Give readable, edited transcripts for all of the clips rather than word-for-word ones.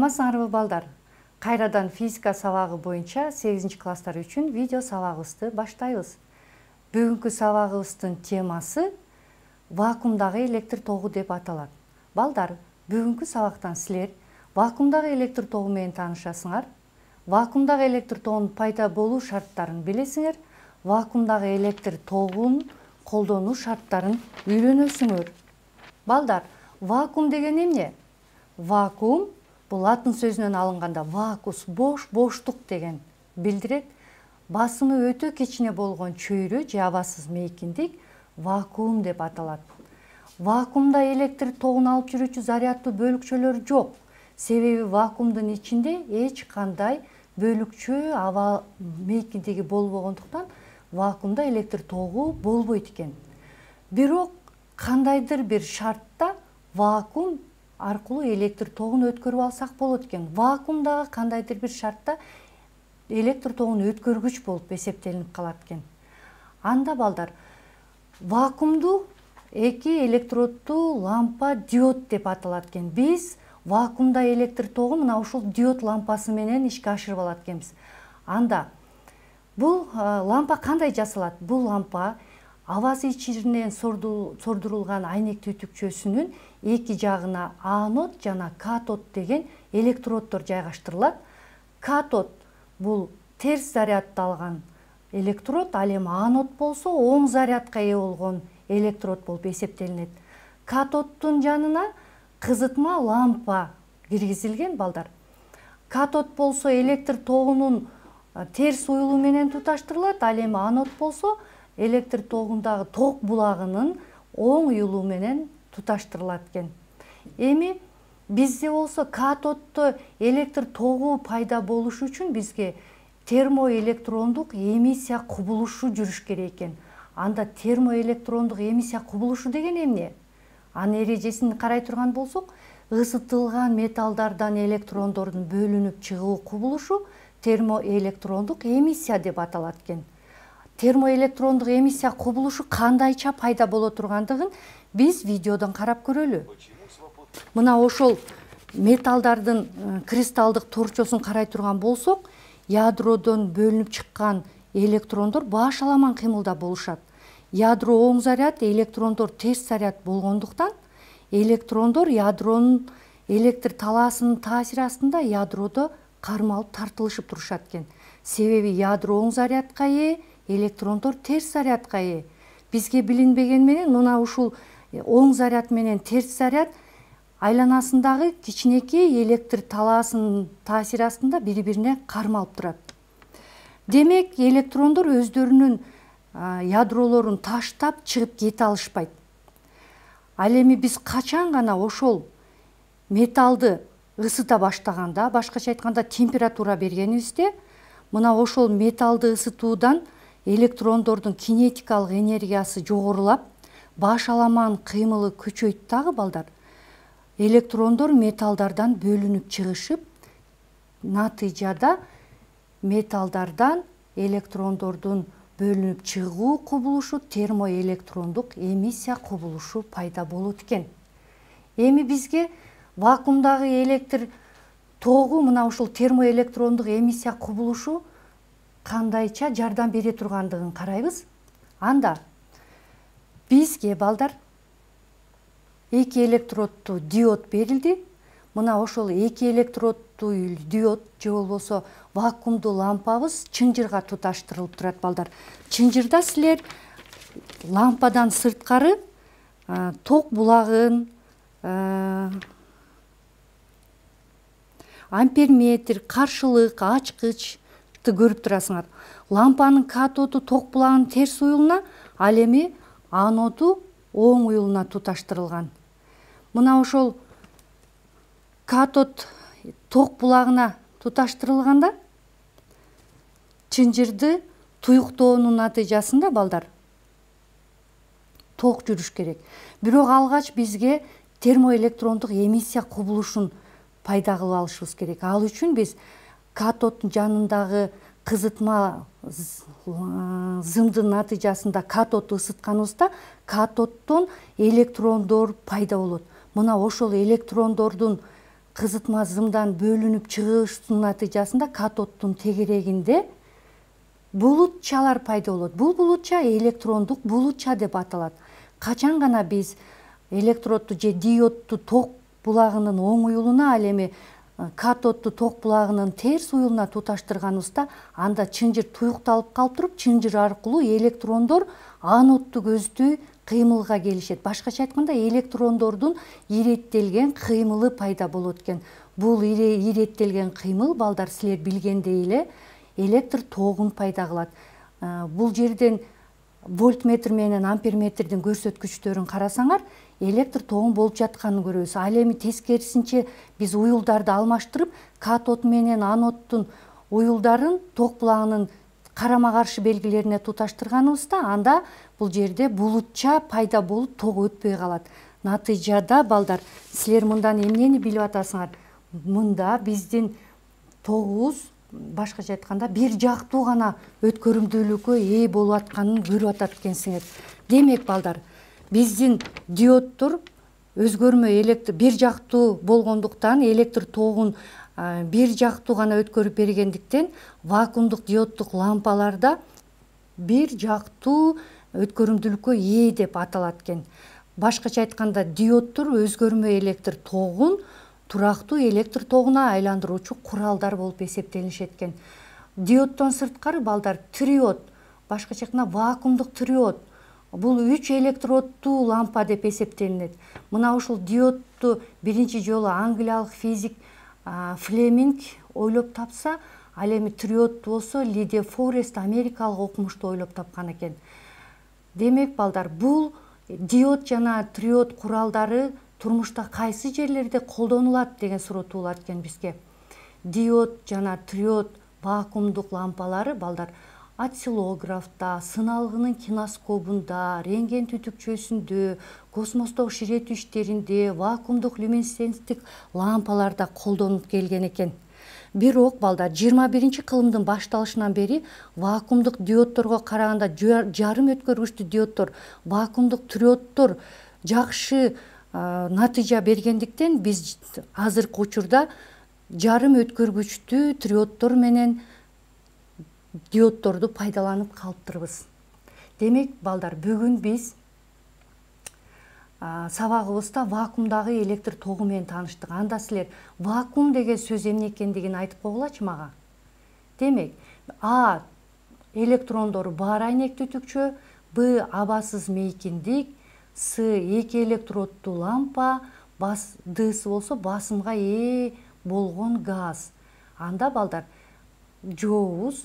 Саламатсыңарбы балдар? Кайрадан физика сабагы боюнча 8 класстар үчүн видео сабагыбызды баштайбыз. Бүгүнкү сабагыбыздын темасы вакуумдагы электр тогу деп аталат. Балдар, бүгүнкү сабактан силер вакуумдагы электр тогу менен таанышасыңар. Вакуумдагы электр тогунун пайда болуу шарттарын билесиңер. Вакуумдагы электр тогунун колдонуу шарттарын үйрөнөсүңөр. Балдар, вакуум деген эмне? Вакуум бул латын сөзүнөн алынганда вакус, бош, боштук деген билдирет. Басымы өтө кичине болгон чөйрө же абасыз мейкиндик вакуум деп аталат. Вакуумда электр тогун алып жүрүүчү заряддуу бөлүкчөлөр жок. Себеби вакуумдун ичинде эч кандай бөлүкчө аба мейкиндиги болбогондуктан вакуумда электр тогу болбойт экен. Бирок кандайдыр бир шартта вакуум аркылуу электр тогун өткөрүп алсак болот экен. Вакуумдагы кандайдыр бир шартта электр тогун өткөргүч болуп эсептелинип калат экен. Анда балдар, вакуумду эки электроддуу лампа диод деп аталат экен. Биз вакуумда электр тогу мына ушул диод лампасы менен ишке ашырып алат экенбиз. Анда бул лампа кандай жасалат? Бул лампа абасы ичинен сордурулган айнек түтүкчөсүнүн эки жагына анод жана катод деген электроддор жайгаштырылат. Катод бул терс заряддалган электрод, ал эми анод болсо оң зарядка ээ болгон электрод болуп эсептелинет. Катоддун жанына кызытма лампа киргизилген балдар. Катод болсо электр тогунун терс уюлу менен туташтырылат, ал эми анод болсо электр тогундагы ток булагынын оң уюлу менен туташтырылат экен. Эми бизде болсо катоддо электр тогу пайда болушу үчүн бизге термоэлектрондук эмиссия кубулушу жүрүш керек экен. Анда термоэлектрондук эмиссия кубулушу деген эмне? Анын эрежесин карай турган болсок, ысытылган металлдардан электрондордун бөлүнүп чыгуу кубулушу термоэлектрондук эмиссия деп аталат экен. Термоэлектрондук эмиссия кубулушу кандайча пайда боло тургандыгын биз видеодон карап көрөлү. Мына ошол металлдардын кристалдык торчосун карай турган болсок, ядродон бөлүнүп чыккан электрондор башаламан кыймылда болушат. Ядро оң заряд, электрондор терс заряд болгондуктан электрондор ядронун электр талаасынын таасири астында ядродо кармалып тартылышып турушат экен. Себеби ядро оң зарядка ээ, электрондор терс зарядка ээ. Бизге билинбеген менен мына ушул оң заряд менен терс заряд айланасындагы кичинекей электр талаасынын таасири астында бири-бирине кармалып турат. Демек, электрондор өздөрүнүн ядролорун таштап чыгып кете алышпайт. Ал эми биз качан гана ошол металлды ысыта баштаганда, башкача айтканда температура бергенибизде, мына ошол металлды ысытуудан электрондордун кинетикалык энергиясы жогорулап, башаламан кыймылы күчөйт дагы балдар. Электрондор металлдардан бөлүнүп чыгышып, натыйжада металлдардан электрондордун бөлүнүп чыгуу кубулушу термоэлектрондук эмиссия кубулушу пайда болот экен. Эми бизге вакуумдагы электр тогу мына ушул термоэлектрондук эмиссия кубулушу кандайча жардам бере тургандыгын карайбыз. Анда бизге балдар эки электроддуу диод берилди. Мына ошол эки электроддуу диод же болбосо вакуумдуу лампабыз чынжырга туташтырылып турат балдар. Чынжырда силер лампадан сырткары ток булагын, амперметр, каршылык, ачкычты көрүп турасыңар. Лампанын катоду ток булагынын терс уюлуна, ал эми аноду оң уюлуна туташтырылган. Мына ошол катод ток булагына туташтырылганда чынжырды туюктоонун натыйжасында балдар ток жүрүш керек. Бирок алгач бизге термоэлектрондук эмиссия кубулушун пайда кылып алышыбыз керек. Ал үчүн биз катоддун жанындагы кызытма зымдын натыйжасында катодду ысытканыбызда катоддон электрондор пайда болот. Мына ошол электрондордун кызытма зымдан бөлүнүп чыгышынын натыйжасында катоддун тегерегинде булутчалар пайда болот. Бул булутча электрондук булутча деп аталат. Качан гана биз электродду же диодду ток булагынын оң уюлуна, ал эми катодду ток булагынын терс уюлуна туташтырганыбызда, анда чынжыр туюкталып калып туруп, чынжыр аркылуу электрондор анодду көздөй кыймылга келишет. Башкача айтканда, электрондордун иреттелген кыймылы пайда болот экен. Бул иреттелген кыймыл, балдар, силер билгендей эле электр тогун пайда кылат. Бул жерден вольтметр менен амперметрдин көрсөткүчтөрүн карасаңар, электр тогун болуп жатканын көрөбүз. Ал эми тескерисинче биз уюлдарды алмаштырып, катод менен аноддун уюлдарын ток булагынын карама каршы белгилерине туташтырганыбызда, анда бул жерде булутча пайда болуп, ток өтпөй калат. Натыйжада, балдар, силер мындан эмнени билип атасыңар? Мында биздин тогубуз, башкача айтканда, бир жактуу гана өткөрүмдүүлүккө ээ болуп атканын көрүп атат экенсиңер. Демек, балдар, биздин диоддор өзгөрмө бир жактуу болгондуктан, электр тогун бир жактуу гана өткөрүп бергендиктен, вакуумдук диоддук лампаларда бир жактуу өткөрүмдүүлүккө ээ деп аталат экен. Башкача айтканда, диоддор өзгөрмө электр тогун турактуу электр тогуна айландыруучу куралдар болуп эсептелишет экен. Диоддон сырткары, балдар, триод, башкача айтканда вакуумдук триод, бул 3 электроддуу лампа деп эсептелинет. Мына ушул диодду биринчи жолу англиялык физик Флеминг ойлоп тапса, ал эми триод болсо Ли де Форест америкалык окумушту ойлоп тапкан экен. Демек, балдар, бул диод жана триод куралдары турмушта кайсы жерлерде колдонулат деген суроо туулат экен бизге. Диод жана триод вакуумдук лампалары, балдар, осциллографта, сыналгынын киноскопунда, рентген түтүкчөсүндө, космостогу ширетүү иштеринде, вакуумдук люминесценттик лампаларда колдонуп келген экен. Бирок, балдар, 21-кылымдын башталышынан бери вакуумдук диоддорго караганда жарым өткөргүчтүү диоддор, вакуумдук триоддор жакшы натыйжа бергендиктен, биз азыркы учурда жарым өткөргүчтүү триоддор менен диоддорду пайдаланып калыптырбыз. Демек, балдар, бүгүн биз сабагыбызда вакуумдагы электр тогу менен тааныштык. Анда силер вакуум деген сөз эмне экендигин айтып койгулачы мага. Демек, А электрондору бар айнек түтүкчө, Б абасыз мейкиндик, С эки электроддуу лампа, Д'сы болсо басымга ээ болгон газ. Анда, балдар, жообуз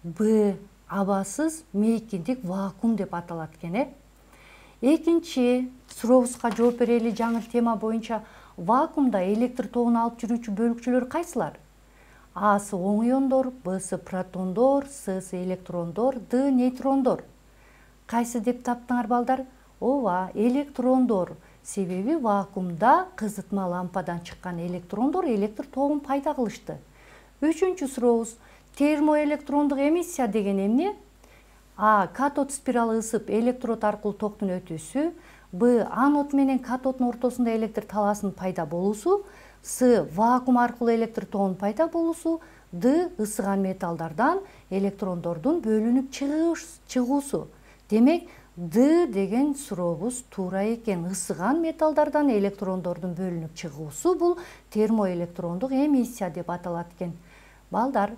Б абасыз мейкиндик вакуум деп аталат экен. Экинчи сурообузга жооп берели жаңы тема боюнча. Вакуумда электр тогун алып жүрүүчү бөлүкчөлөр кайсылар? Асы оң иондор, Б'сы протондор, С'сы электрондор, Д нейтрондор. Кайсы деп таптыңар, балдар? Ооба, электрондор. Себеби вакуумда кызытма лампадан чыккан электрондор электр тогун пайда кылышты. Үчүнчү сурообуз: термоэлектрондук эмиссия деген эмне? А. Катод спиралы ысып электрод аркылуу токтун өтүүсү. Б. Анод менен катоддун ортосунда электр талаасынын пайда болуусу. С. Вакуум аркылуу электр тогунун пайда болуусу. Д. Ысыган металлдардан электрондордун бөлүнүп чыгуусу. Демек, Д деген сурообуз туура экен. Ысыган металлдардан электрондордун бөлүнүп чыгуусу бул термоэлектрондук эмиссия деп аталат экен. Балдар,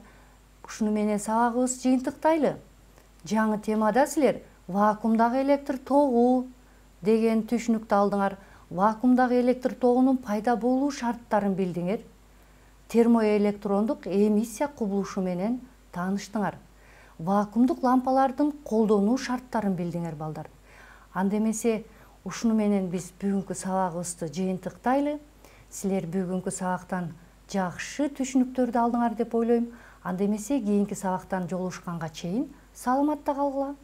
ушуну менен сабагыбыз жыйынтыктайлы. Жаңы темада силер вакуумдагы электр тогу деген түшүнүктү алдыңар. Вакуумдагы электр тогунун пайда болуу шарттарын билдиңер. Термоэлектрондук эмиссия кубулушу менен тааныштыңар. Вакуумдук лампалардын колдонуу шарттарын билдиңер, балдар. Анда эмесе, ушуну менен биз бүгүнкү сабагыбызды жыйынтыктайлы. Силер бүгүнкү сабактан жакшы түшүнүктөрдү алдыңар деп ойлойм. Анда эмесе, кийинки сабактан жолугушканга чейин саламатта калгыла.